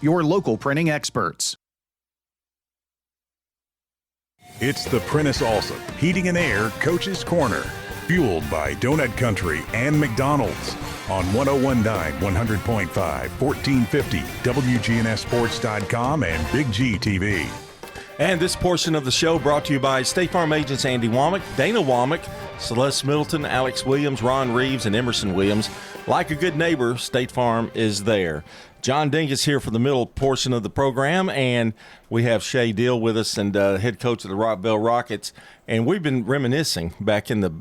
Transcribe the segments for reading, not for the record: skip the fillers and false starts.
your local printing experts. It's the Prentice Allsup Heating and Air Coach's Corner, fueled by Donut Country and McDonald's on 1019, 100.5, 1450, WGNSSports.com and Big G TV. And this portion of the show brought to you by State Farm agents Andy Womack, Dana Womack, Celeste Middleton, Alex Williams, Ron Reeves, and Emerson Williams. Like a good neighbor, State Farm is there. John Dingus here for the middle portion of the program, and we have Shea Diehl with us, and head coach of the Rockvale Rockets. And we've been reminiscing back in the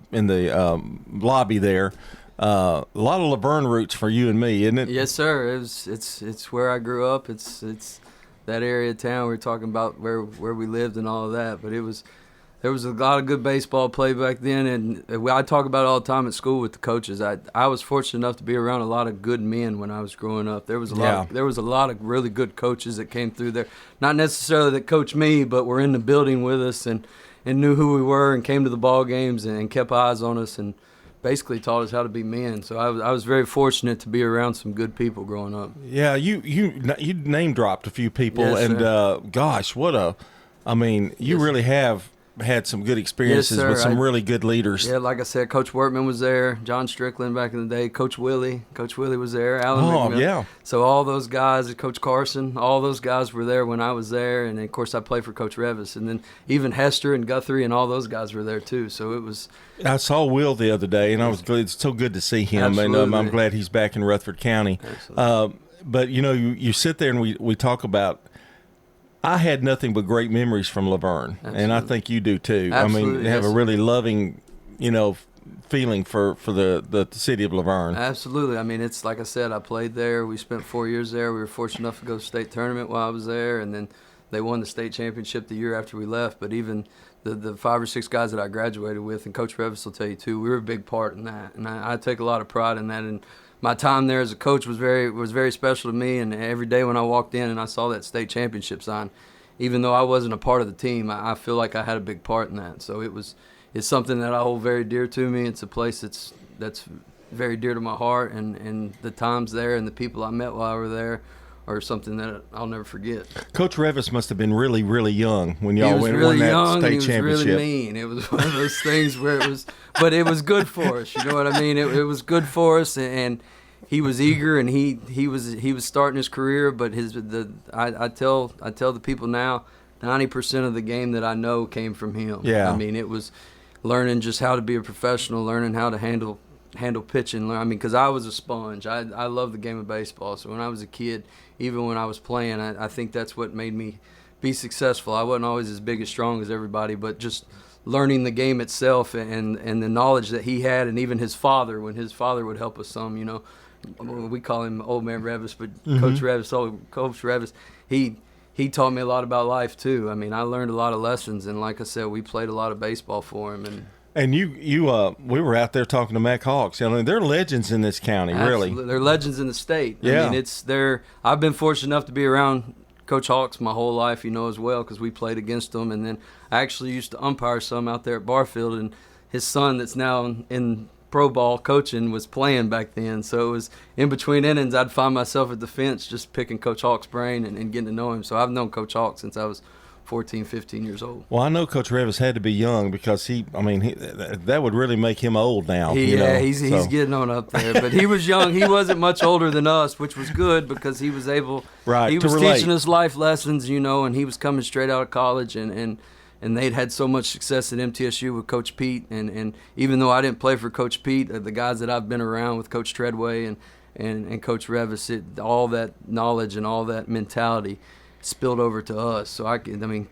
lobby there. A lot of Laverne roots for you and me, isn't it? Yes, sir. It's where I grew up. It's that area of town. We were talking about where we lived and all of that, but there was a lot of good baseball played back then, and I talk about it all the time at school with the coaches. I was fortunate enough to be around a lot of good men when I was growing up. There was a lot of really good coaches that came through there. Not necessarily that coached me, but were in the building with us and knew who we were and came to the ball games and kept eyes on us and basically taught us how to be men. So I was very fortunate to be around some good people growing up. Yeah, you name dropped a few people, yes, and gosh, you really have had some good experiences with some really good leaders. Yeah, like I said, Coach Wortman was there, John Strickland back in the day, Coach Willie was there, Alan McMillan. Yeah. So all those guys, Coach Carson, all those guys were there when I was there, and of course I played for Coach Revis, and then even Hester and Guthrie and all those guys were there too. So it was. I saw Will the other day, and it's so good to see him, Absolutely. and I'm glad he's back in Rutherford County. But you sit there and we talk about. I had nothing but great memories from Laverne, and I think you do too. Absolutely. I mean, you have a really loving, feeling for the city of Laverne. Absolutely. I mean, it's like I said, I played there. We spent 4 years there. We were fortunate enough to go to state tournament while I was there, and then they won the state championship the year after we left. But even the 5 or 6 guys that I graduated with, and Coach Revis will tell you too, we were a big part in that, and I take a lot of pride in that. And my time there as a coach was very special to me, and every day when I walked in and I saw that state championship sign, even though I wasn't a part of the team, I feel like I had a big part in that. So it's something that I hold very dear to me. It's a place that's very dear to my heart, and the times there and the people I met while I was there are something that I'll never forget. Coach Revis must have been really, really young when y'all won really that young, state and he championship. was really mean. It was one of those things where but it was good for us. You know what I mean? It was good for us, and he was eager, and he was starting his career. But I tell the people now, 90% of the game that I know came from him. Yeah. I mean, it was learning just how to be a professional, learning how to handle pitching. I mean, because I was a sponge. I love the game of baseball. So when I was a kid, even when I was playing, I think that's what made me be successful. I wasn't always as big and strong as everybody, but just learning the game itself and the knowledge that he had, and even his father, when his father would help us some, we call him Old Man Revis, but Coach Revis, he taught me a lot about life too. I mean, I learned a lot of lessons, and like I said, we played a lot of baseball for him. And we were out there talking to Mac Hawks. They're legends in this county, absolutely. really. They're legends in the state. Yeah. I mean, I've been fortunate enough to be around Coach Hawks my whole life, as well, because we played against them. And then I actually used to umpire some out there at Barfield, and his son that's now in pro ball coaching was playing back then. So it was in between innings, I'd find myself at the fence just picking Coach Hawks' brain and getting to know him. So I've known Coach Hawks since I was 14, 15 years old. Well, I know Coach Revis had to be young because that would really make him old now. He's getting on up there. But he was young. He wasn't much older than us, which was good because he was able – he was teaching us life lessons, and he was coming straight out of college, and they'd had so much success at MTSU with Coach Pete. And even though I didn't play for Coach Pete, the guys that I've been around with Coach Treadway and Coach Revis, all that knowledge and all that mentality – spilled over to us. So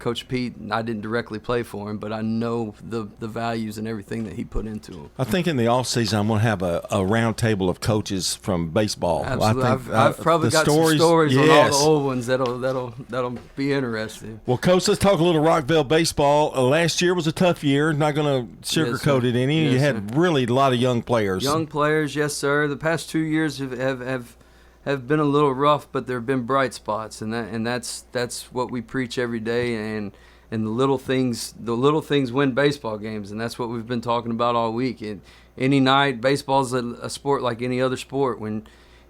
Coach Pete, I didn't directly play for him, but I know the values and everything that he put into him. I think in the off season I'm going to have a round table of coaches from baseball. Absolutely. I've probably got some stories on all the old ones that'll be interesting. Well, Coach, let's talk a little Rockvale baseball. Last year was a tough year. Not going to sugarcoat it any. Yes, you had really a lot of young players. Young players, yes, sir. The past 2 years have been a little rough, but there have been bright spots, and that's what we preach every day. And the little things win baseball games, and that's what we've been talking about all week. And any night, baseball's a sport like any other sport.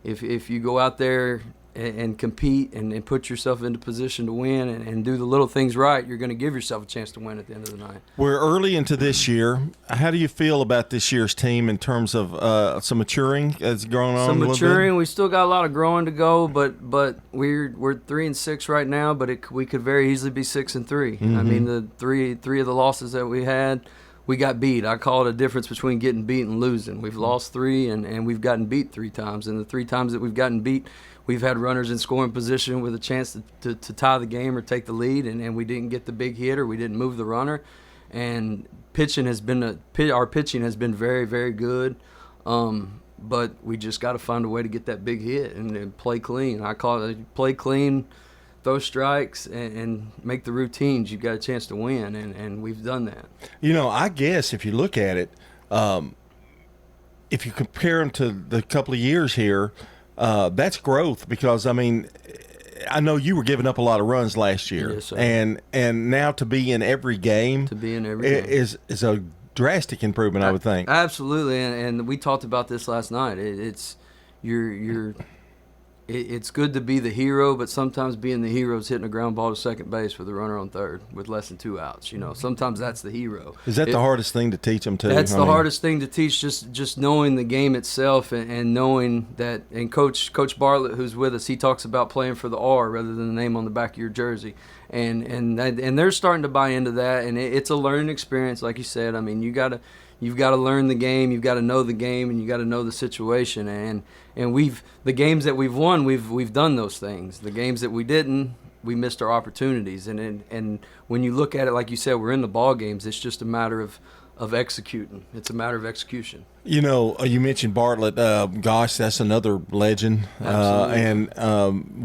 If you go out there and compete and put yourself into position to win and do the little things right, you're going to give yourself a chance to win at the end of the night. We're early into this year. How do you feel about this year's team in terms of some maturing that's going on? Some a maturing. little bit? We still got a lot of growing to go, but we're 3-6 right now. But we could very easily be 6-3. Mm-hmm. I mean, the three of the losses that we had, we got beat. I call it a difference between getting beat and losing. We've lost 3 and we've gotten beat 3 times. And the 3 times that we've gotten beat, we've had runners in scoring position with a chance to tie the game or take the lead, and we didn't get the big hit or we didn't move the runner. And our pitching has been very, very good, but we just got to find a way to get that big hit and play clean. I call it play clean, throw strikes, and make the routines. You've got a chance to win, and we've done that. You know, I guess if you look at it, if you compare them to the couple of years here, that's growth because, I mean, I know you were giving up a lot of runs last year. Yes, sir. And now to be in every game is a drastic improvement, I would think. Absolutely, and we talked about this last night. It's good to be the hero, but sometimes being the hero is hitting a ground ball to second base with a runner on third with less than 2 outs. You know, sometimes that's the hero. Is that the hardest thing to teach them, too? That's the hardest thing to teach, just knowing the game itself and knowing that. And Coach Bartlett, who's with us, he talks about playing for the R rather than the name on the back of your jersey. And they're starting to buy into that, and it's a learning experience, like you said. I mean, you've got to learn the game, you've got to know the game, and you got to know the situation. And the games that we've won, we've done those things. The games that we didn't, we missed our opportunities. And when you look at it, like you said, we're in the ball games. It's just a matter of executing. It's a matter of execution. You know, you mentioned Bartlett. Gosh, that's another legend. And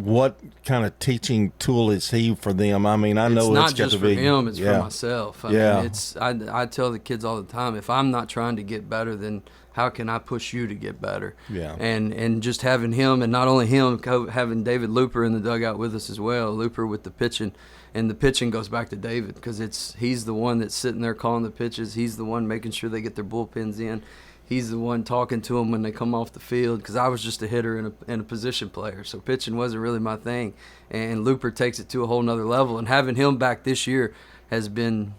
what kind of teaching tool is he for them? I mean, I know it's not got just to for be him; it's for myself. I mean, I tell the kids all the time, if I'm not trying to get better, then how can I push you to get better? Yeah. And just having him, and not only him, having David Looper in the dugout with us as well. Looper with the pitching. And the pitching goes back to David because he's the one that's sitting there calling the pitches. He's the one making sure they get their bullpens in. He's the one talking to them when they come off the field because I was just a hitter and a position player. So pitching wasn't really my thing. And Looper takes it to a whole nother level. And having him back this year has been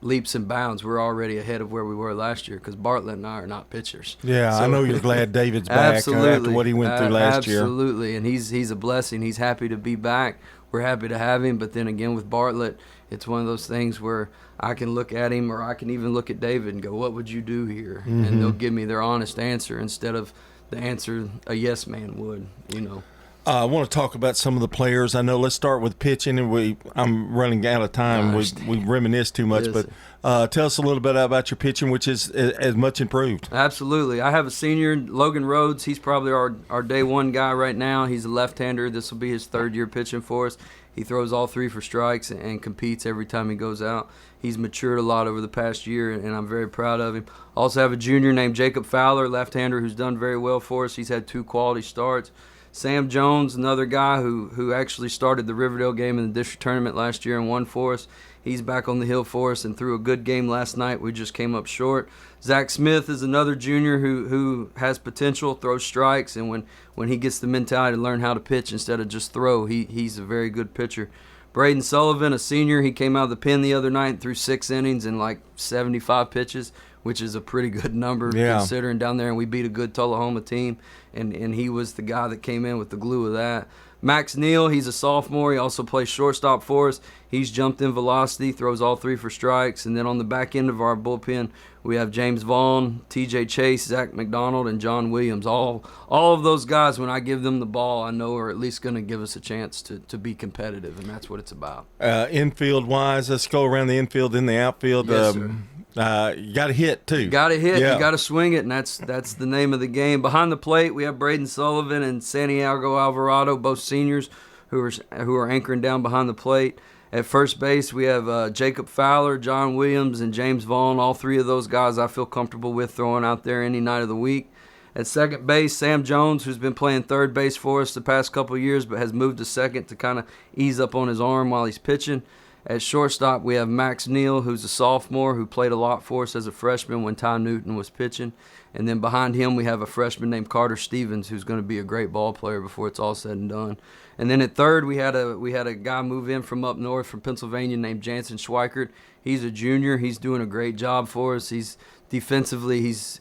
leaps and bounds. We're already ahead of where we were last year because Bartlett and I are not pitchers. Yeah, so, I know you're glad David's back after what he went through last year. Absolutely, and he's a blessing. He's happy to be back. We're happy to have him, but then again with Bartlett, it's one of those things where I can look at him or I can even look at David and go, what would you do here? Mm-hmm. And they'll give me their honest answer instead of the answer a yes man would, you know. I want to talk about some of the players. I know. Let's start with pitching, and I'm running out of time. We reminisce too much, yes. But tell us a little bit about your pitching, which is as much improved. Absolutely. I have a senior, Logan Rhodes. He's probably our day one guy right now. He's a left-hander. This will be his 3rd year pitching for us. He throws all 3 for strikes and competes every time he goes out. He's matured a lot over the past year, and I'm very proud of him. Also have a junior named Jacob Fowler, left-hander, who's done very well for us. He's had 2 quality starts. Sam Jones, another guy who actually started the Riverdale game in the district tournament last year and won for us. He's back on the hill for us and threw a good game last night. We just came up short. Zach Smith is another junior who has potential, throws strikes, and when he gets the mentality to learn how to pitch instead of just throw, he's a very good pitcher. Braden Sullivan, a senior, he came out of the pen the other night and threw 6 innings and like 75 pitches, which is a pretty good number considering down there, and we beat a good Tullahoma team, and he was the guy that came in with the glue of that. Max Neal, he's a sophomore. He also plays shortstop for us. He's jumped in velocity, throws all 3 for strikes. And then on the back end of our bullpen, we have James Vaughn, TJ Chase, Zach McDonald, and John Williams. All of those guys, when I give them the ball, I know are at least going to give us a chance to be competitive, and that's what it's about. Infield-wise, let's go around the infield and the outfield. Yes, sir. You got to hit, too. You got to hit. Yeah. You got to swing it, and that's the name of the game. Behind the plate, we have Braden Sullivan and Santiago Alvarado, both seniors, who are anchoring down behind the plate. At first base, we have Jacob Fowler, John Williams, and James Vaughn. All 3 of those guys I feel comfortable with throwing out there any night of the week. At second base, Sam Jones, who's been playing third base for us the past couple of years, but has moved to second to kind of ease up on his arm while he's pitching. At shortstop, we have Max Neal, who's a sophomore, who played a lot for us as a freshman when Ty Newton was pitching. And then behind him, we have a freshman named Carter Stevens, who's going to be a great ball player before it's all said and done. And then at third, we had a guy move in from up north from Pennsylvania named Jansen Schweikert. He's a junior. He's doing a great job for us. He's defensively, he's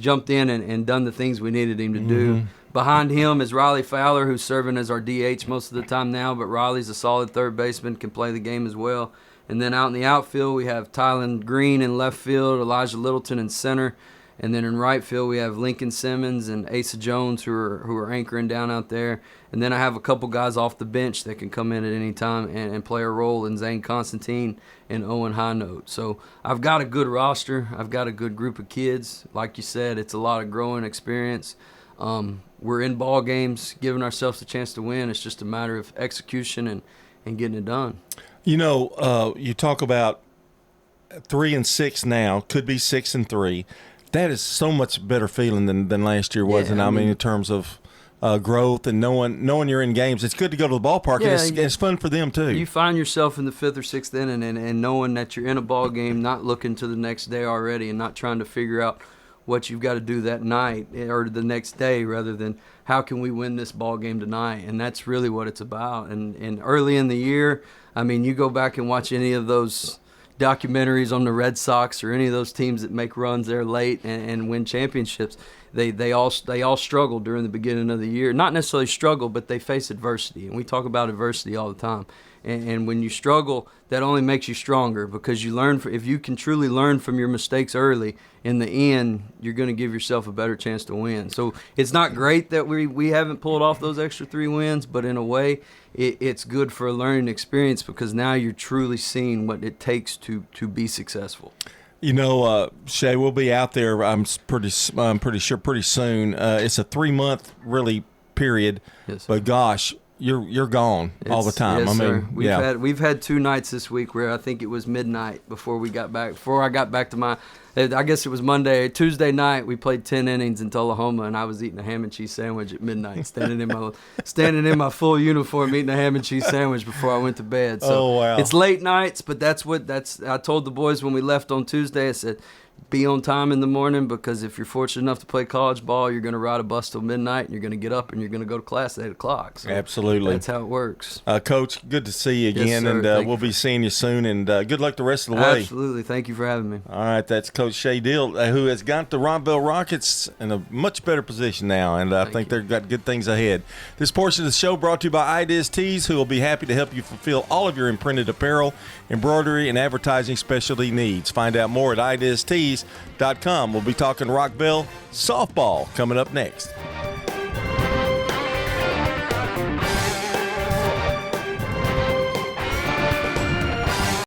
jumped in and done the things we needed him to do. Behind him is Riley Fowler, who's serving as our DH most of the time now, but Riley's a solid third baseman, can play the game as well. And then out in the outfield, we have Tylen Green in left field, Elijah Littleton in center. And then in right field, we have Lincoln Simmons and Asa Jones who are anchoring down out there. And then I have a couple guys off the bench that can come in at any time and play a role in Zane Constantine and Owen Highnote. So I've got a good roster. I've got a good group of kids. Like you said, it's a lot of growing experience. We're in ball games, giving ourselves a chance to win. It's just a matter of execution and getting it done. You know, you talk about 3-6 now, could be 6-3. That is so much better feeling than last year was. Yeah, and I mean, in terms of growth and knowing you're in games, it's good to go to the ballpark. Yeah, and it's fun for them too. You find yourself in the 5th or 6th inning and knowing that you're in a ball game, not looking to the next day already and not trying to figure out what you've got to do that night or the next day, rather than how can we win this ball game tonight. And that's really what it's about. And early in the year, I mean, you go back and watch any of those documentaries on the Red Sox or any of those teams that make runs there late and win championships, they all struggle during the beginning of the year. Not necessarily struggle, but they face adversity, and we talk about adversity all the time. And when you struggle, that only makes you stronger, because you learn. If you can truly learn from your mistakes early, in the end, you're going to give yourself a better chance to win. So it's not great that we haven't pulled off those extra 3 wins, but in a way, it's good for a learning experience, because now you're truly seeing what it takes to be successful. You know, Shea, we'll be out there. I'm pretty sure pretty soon. It's a 3-month really period, Yes, sir. but gosh, you're gone all the time. Yes, I mean, sir. We've had 2 nights this week where I think it was midnight before I got back to my. I guess it was Tuesday night. We played 10 innings in Tullahoma, and I was eating a ham and cheese sandwich at midnight, standing in my full uniform, eating a ham and cheese sandwich before I went to bed. So Oh, wow. It's late nights, but I told the boys when we left on Tuesday, I said, be on time in the morning, because if you're fortunate enough to play college ball, you're going to ride a bus till midnight, and you're going to get up and you're going to go to class at 8 o'clock. So absolutely. that's how it works. Coach, good to see you again, Yes, sir. and we'll be seeing you soon. And good luck the rest of the way. Absolutely. Thank you for having me. All right, that's Coach Shea Diehl, who has got the Rockvale Rockets in a much better position now, and I think they've got good things ahead. This portion of the show brought to you by Ideas Tees, who will be happy to help you fulfill all of your imprinted apparel, embroidery, and advertising specialty needs. Find out more at ideastees.com. We'll be talking Rockvale softball coming up next.